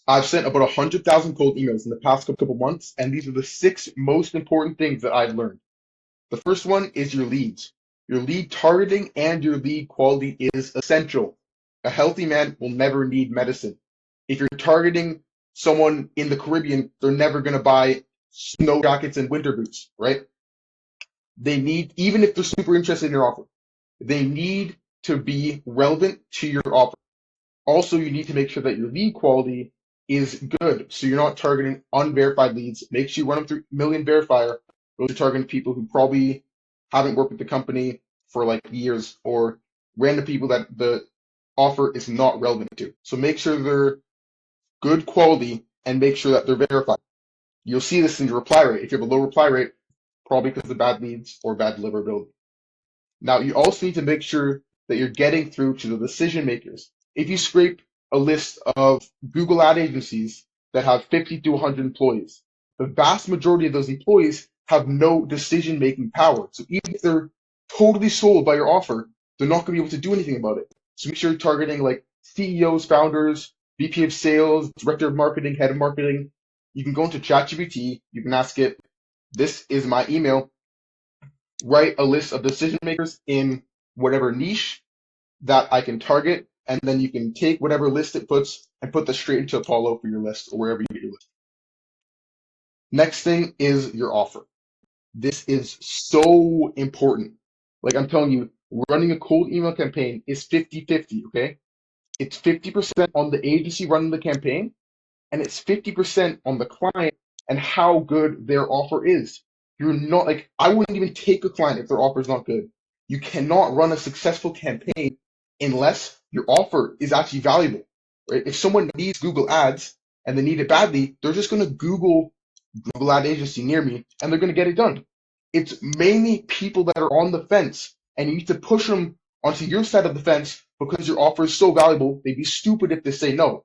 I've sent about 100,000 cold emails in the past couple months, and these are the six most important things that I've learned. The first one is your leads. Your lead targeting and your lead quality is essential. A healthy man will never need medicine. If you're targeting someone in the Caribbean, they're never going to buy snow jackets and winter boots, right? They need, even if they're super interested in your offer, they need to be relevant to your offer. Also, you need to make sure that your lead quality is good. So you're not targeting unverified leads. Make sure you run them through Million Verifier. Those are targeting people who probably haven't worked with the company for like years, or random people that the offer is not relevant to. So make sure they're good quality and make sure that they're verified. You'll see this in your reply rate. If you have a low reply rate, probably because of bad leads or bad deliverability. Now, you also need to make sure that you're getting through to the decision makers. If you scrape a list of Google ad agencies that have 50 to 100 employees, the vast majority of those employees have no decision making power. So even if they're totally sold by your offer, they're not going to be able to do anything about it. So make sure you're targeting like CEOs, founders, VP of sales, director of marketing, head of marketing. You can go into ChatGPT, you can ask it, this is my email, write a list of decision makers in whatever niche that I can target, and then you can take whatever list it puts and put that straight into Apollo for your list or wherever you get your list. Next thing is your offer. This is so important. Like I'm telling you, running a cold email campaign is 50-50, okay? It's 50% on the agency running the campaign, and it's 50% on the client and how good their offer is. You're not like, I wouldn't even take a client if their offer is not good. You cannot run a successful campaign unless your offer is actually valuable, right? If someone needs Google Ads and they need it badly, they're just going to Google Ad agency near me and they're going to get it done. It's mainly people that are on the fence, and you need to push them onto your side of the fence because your offer is so valuable. They'd be stupid if they say no.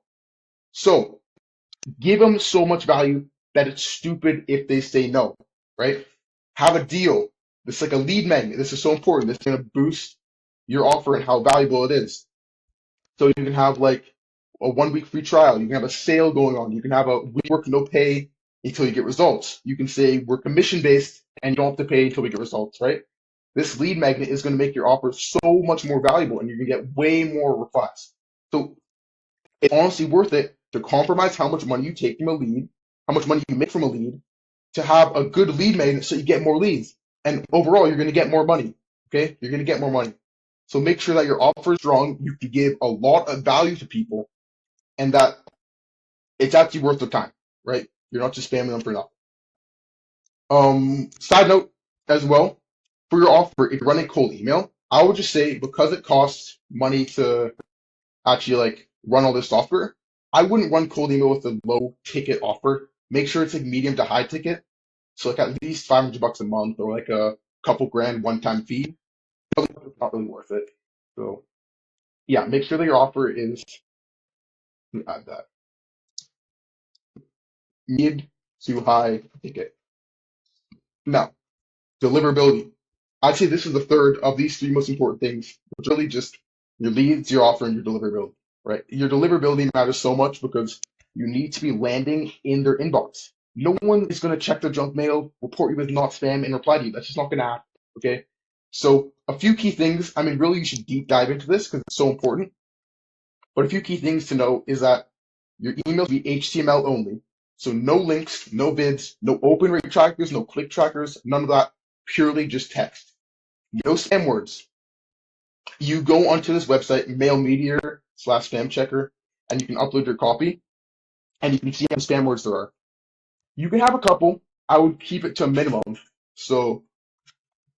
So give them so much value that it's stupid if they say no, right? Have a deal. This is like a lead magnet. This is so important. This is going to boost your offer and how valuable it is. So you can have like a 1 week free trial. You can have a sale going on. You can have a we work no pay until you get results. You can say we're commission based and you don't have to pay until we get results, right? This lead magnet is going to make your offer so much more valuable and you're going to get way more requests. So it's honestly worth it to compromise how much money you take from a lead, how much money you make from a lead, to have a good lead magnet so you get more leads. And overall, you're going to get more money. Okay? You're going to get more money. So make sure that your offer is strong. You can give a lot of value to people and that it's actually worth the time, right? You're not just spamming them for nothing. Side note as well, for your offer, if you're running cold email, I would just say because it costs money to actually like run all this software, I wouldn't run cold email with a low ticket offer. Make sure it's like medium to high ticket. So like at least $500 a month or like a couple grand one-time fee. It's not really worth it. So yeah, make sure that your offer is, add that, mid to high ticket. Now, deliverability. I'd say this is the third of these three most important things. It's really just your leads, your offer, and your deliverability, right? Your deliverability matters so much because you need to be landing in their inbox. No one is going to check their junk mail, report you as not spam, and reply to you. That's just not going to happen, okay? So a few key things, I mean, really you should deep dive into this because it's so important. But a few key things to know is that your email should be HTML only. So no links, no vids, no open rate trackers, no click trackers, none of that, purely just text. No spam words. You go onto this website, mailmeteor/spam checker, and you can upload your copy, and you can see how many spam words there are. You can have a couple. I would keep it to a minimum. So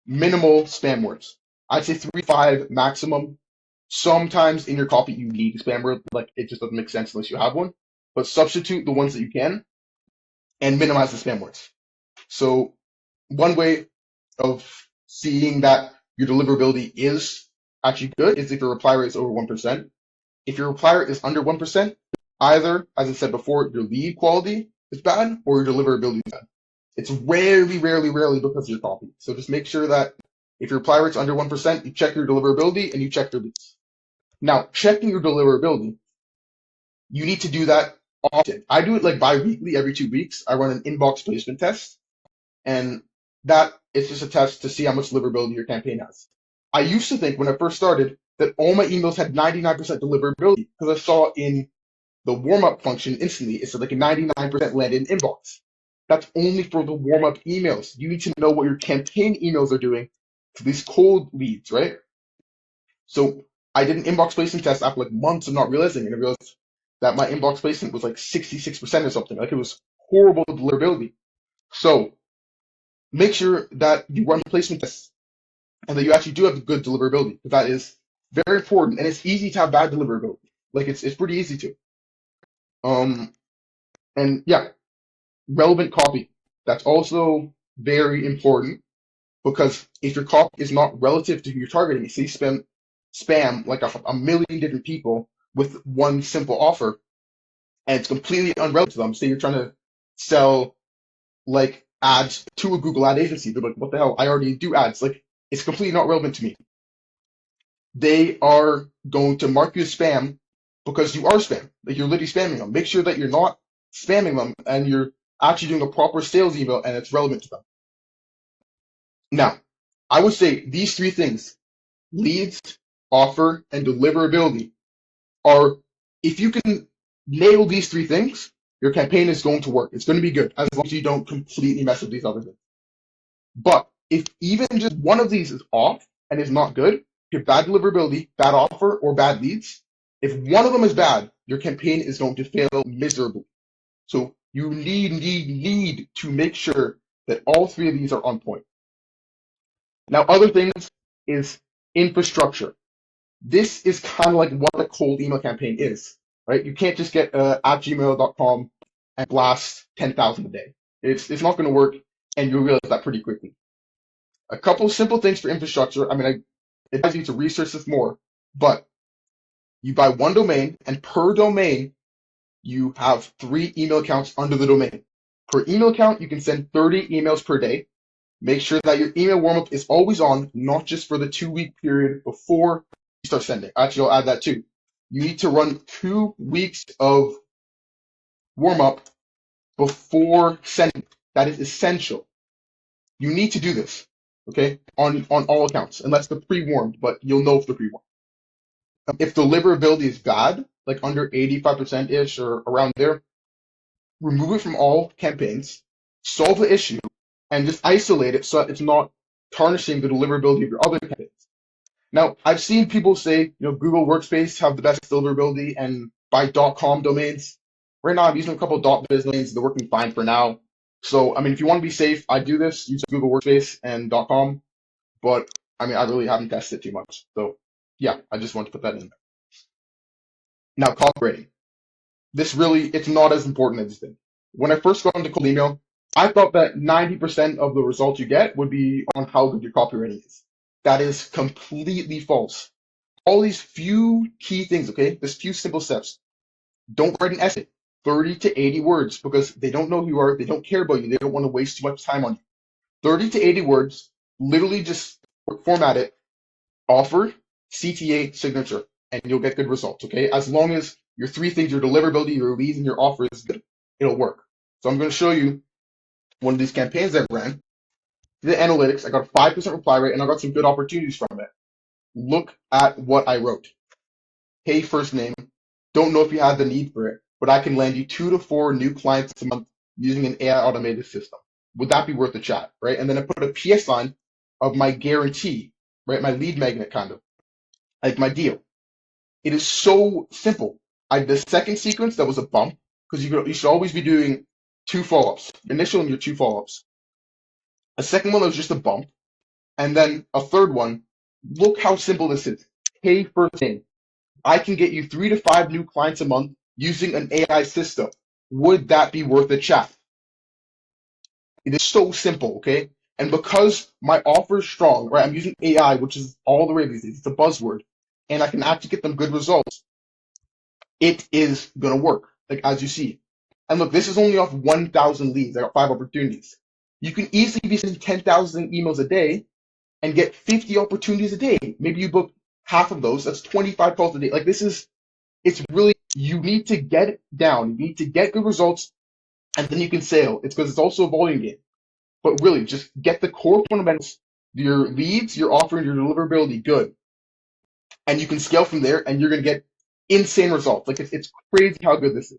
minimal spam words. I'd say 3 to 5 maximum. Sometimes in your copy you need a spam word, like it just doesn't make sense unless you have one. But substitute the ones that you can and minimize the spam words. So one way of seeing that your deliverability is actually good is if your reply rate is over 1%. If your reply rate is under 1%, either, as I said before, your lead quality is bad or your deliverability is bad. It's rarely because of your copy. So just make sure that if your reply rate's under 1%, you check your deliverability and you check your leads. Now, checking your deliverability, you need to do that often. I do it like bi-weekly, every 2 weeks. I run an inbox placement test, and that is just a test to see how much deliverability your campaign has. I used to think when I first started that all my emails had 99% deliverability because I saw in the warm-up function instantly, it said like a 99% land in inbox. That's only for the warm-up emails. You need to know what your campaign emails are doing to these cold leads, right? So I did an inbox placement test after like months of not realizing, and I realized that my inbox placement was like 66% or something. Like it was horrible deliverability. So make sure that you run placement tests and that you actually do have good deliverability. That is very important, and it's easy to have bad deliverability. Like it's pretty easy to. Um, and yeah, relevant copy. That's also very important because if your copy is not relative to who you're targeting, say you spam like a million different people with one simple offer, and it's completely unrelevant to them. Say you're trying to sell like ads to a Google ad agency. They're like, what the hell? I already do ads. Like it's completely not relevant to me. They are going to mark you as spam because you are spam. Like you're literally spamming them. Make sure that you're not spamming them and you're actually doing a proper sales email and it's relevant to them. Now, I would say these three things, leads, offer, and deliverability, are, if you can nail these three things, your campaign is going to work. It's going to be good as long as you don't completely mess with these other things. But if even just one of these is off and is not good, you have bad deliverability, bad offer, or bad leads. If one of them is bad, your campaign is going to fail miserably. So you need to make sure that all three of these are on point. Now, other things is infrastructure. This is kind of like what a cold email campaign is, right? You can't just get at gmail.com and blast 10,000 a day. It's not going to work, and you'll realize that pretty quickly. A couple of simple things for infrastructure. I mean, I advise you to research this more, but you buy one domain, and per domain, you have 3 email accounts under the domain. Per email account, you can send 30 emails per day. Make sure that your email warm-up is always on, not just for the 2-week period before you start sending. Actually, I'll add that too. You need to run 2 weeks of warm-up before sending. That is essential. You need to do this, okay, on all accounts, unless they're pre-warmed, but you'll know if they're pre-warmed. If deliverability is bad, like under 85%-ish or around there, remove it from all campaigns, solve the issue, and just isolate it so that it's not tarnishing the deliverability of your other campaigns. Now, I've seen people say, Google Workspace have the best deliverability and buy .com domains. Right now, I'm using a couple of .biz domains. They're working fine for now. So, I mean, if you want to be safe, I do this, use Google Workspace and .com. But, I mean, I really haven't tested it too much. So, yeah, I just want to put that in there. Now, copywriting. It's not as important as you think. When I first got into cold email, I thought that 90% of the results you get would be on how good your copywriting is. That is completely false. All these few key things, okay? There's few simple steps. Don't write an essay, 30 to 80 words, because they don't know who you are, they don't care about you, they don't want to waste too much time on you. 30 to 80 words, literally just format it, offer, CTA, signature, and you'll get good results, okay? As long as your 3 things, your deliverability, your leads, and your offer is good, it'll work. So I'm going to show you one of these campaigns I ran. The analytics, I got a 5% reply rate, and I got some good opportunities from it. Look at what I wrote. Hey, first name, don't know if you have the need for it, but I can land you 2 to 4 new clients a month using an AI automated system. Would that be worth a chat, right? And then I put a PS sign of my guarantee, right? My lead magnet kind of, like my deal. It is so simple. The second sequence, that was a bump, because you should always be doing 2 follow-ups. Initial and your 2 follow-ups. A second one that was just a bump. And then a third one, look how simple this is. Hey, first name. I can get you 3 to 5 new clients a month using an AI system. Would that be worth a chat? It is so simple, okay? And because my offer is strong, right? I'm using AI, which is all the rage these days. It's a buzzword. And I can actually get them good results. It is going to work, like as you see. And look, this is only off 1,000 leads. I got 5 opportunities. You can easily be sending 10,000 emails a day and get 50 opportunities a day. Maybe you book half of those. That's 25 calls a day. Like it's really You need to get it down. You need to get good results, and then you can sail. It's because it's also a volume game. But really, just get the core fundamentals, your leads, your offer, and your deliverability good, and you can scale from there, and you're going to get insane results. Like it's crazy how good this is.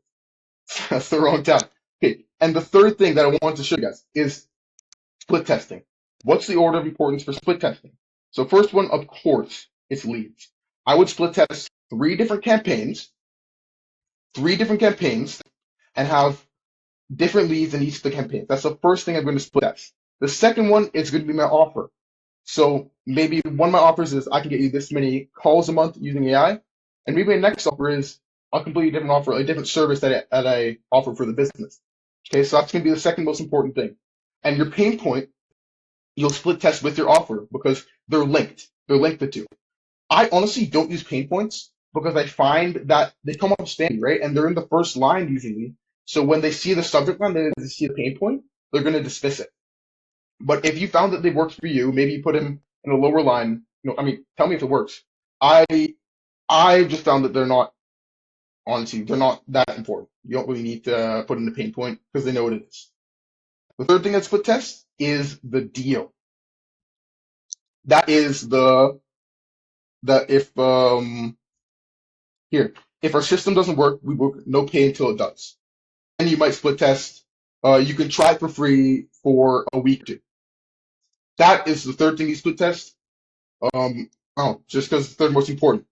That's the wrong time. Okay, and the third thing that I want to show you guys is split testing. What's the order of importance for split testing? So first one, of course, it's leads. I would split test three different campaigns, and have different leads in each of the campaigns. That's the first thing I'm going to split test. The second one is going to be my offer. So maybe one of my offers is I can get you this many calls a month using AI, and maybe my next offer is a completely different offer, a different service that I offer for the business. Okay, so that's going to be the second most important thing. And your pain point, you'll split test with your offer because they're linked. They're linked the two. I honestly don't use pain points because I find that they come up standing, right? And they're in the first line usually. So when they see the subject line, they see the pain point, they're going to dismiss it. But if you found that they worked for you, maybe you put them in a lower line. I mean, tell me if it works. I I just found that they're not, honestly, they're not that important. You don't really need to put in the pain point because they know what it is. The third thing that's split test is the deal. That is the if here, if our system doesn't work, we will no pay until it does. And you might split test. You can try it for free for a week or two. That is the third thing you split test. Just because it's the third most important.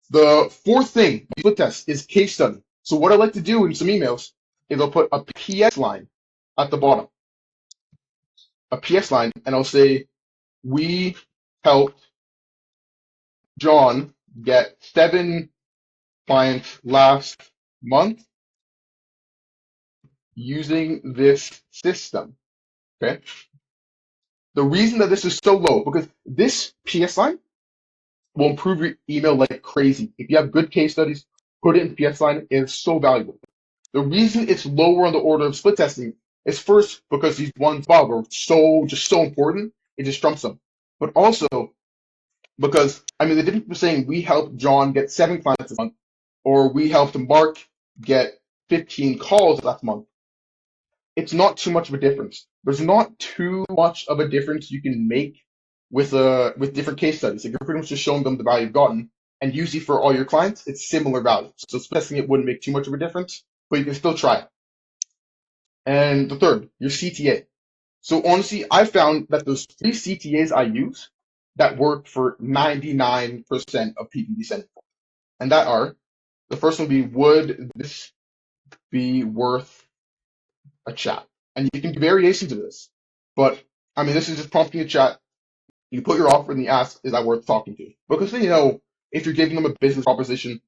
The fourth thing you split test is case study. So what I like to do in some emails is I'll put a PS line at the bottom, a PS line, and I'll say, we helped John get 7 clients last month using this system. Okay. The reason that this is so low, because this PS line will improve your email like crazy. If you have good case studies, put it in PS line. It's so valuable. The reason it's lower on the order of split testing is first because these ones, wow, were so important, it just trumps them. But also because, I mean, the difference between saying we helped John get 7 clients this month, or we helped Mark get 15 calls last month, it's not too much of a difference. There's not too much of a difference you can make with different case studies. Like you're pretty much just showing them the value you've gotten, and usually for all your clients, it's similar values. So split testing it wouldn't make too much of a difference, but you can still try it. And the third, your CTA. So honestly, I found that those 3 CTAs I use that work for 99% of PPV sending. And that are, the first one would be, would this be worth a chat? And you can do variations of this. But, I mean, this is just prompting a chat. You put your offer and you ask, is that worth talking to? Because then you know, if you're giving them a business proposition,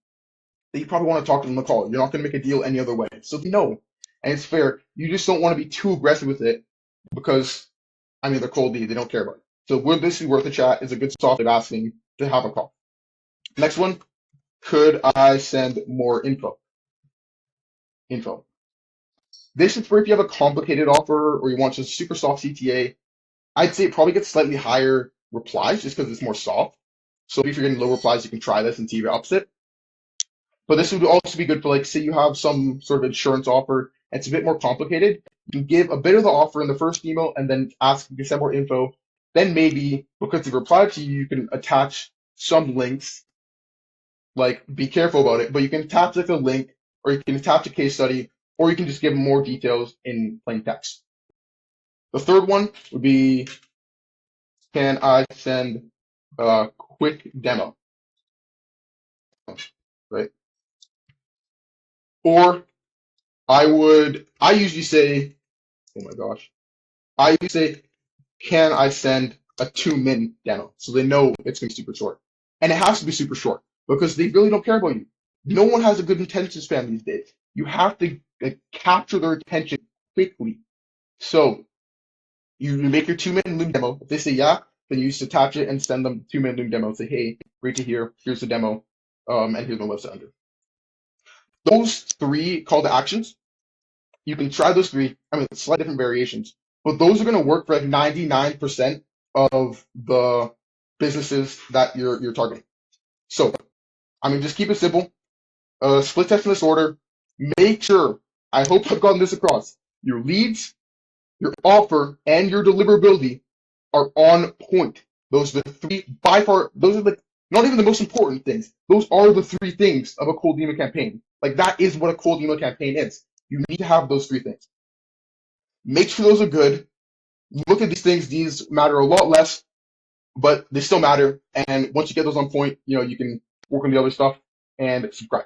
that you probably want to talk to them on the call. You're not going to make a deal any other way. So they know. And it's fair. You just don't want to be too aggressive with it because, I mean, they're cold lead. They don't care about it. So would this be worth a chat is a good soft of asking to have a call. Next one, could I send more info? This is for if you have a complicated offer or you want just super soft CTA. I'd say it probably gets slightly higher replies just because it's more soft. So if you're getting low replies, you can try this and see if it ups it. But this would also be good for, like, say you have some sort of insurance offer, and it's a bit more complicated. You can give a bit of the offer in the first email and then ask if you can send more info. Then maybe, because they've replied to you, you can attach some links. Like, be careful about it, but you can attach like a link, or you can attach a case study, or you can just give them more details in plain text. The third one would be, can I send a quick demo? Right? Or I usually say, oh my gosh, I usually say, can I send a 2-minute demo? So they know it's going to be super short. And it has to be super short because they really don't care about you. No one has a good attention span these days. You have to capture their attention quickly. So you make your 2-minute Loom demo. If they say yeah, then you just attach it and send them 2-minute Loom demo. Say, hey, great to hear. Here's the demo. And here's my website under. Those 3 call to actions, you can try those 3. I mean, slight different variations, but those are going to work for like 99% of the businesses that you're targeting. So, I mean, just keep it simple. split test in this order. Make sure, I hope I've gotten this across, your leads, your offer, and your deliverability are on point. Those are the three, by far, those are not even the most important things. Those are the three things of a cold email campaign. Like, that is what a cold email campaign is. You need to have those three things. Make sure those are good. Look at these things. These matter a lot less, but they still matter. And once you get those on point, you can work on the other stuff and subscribe.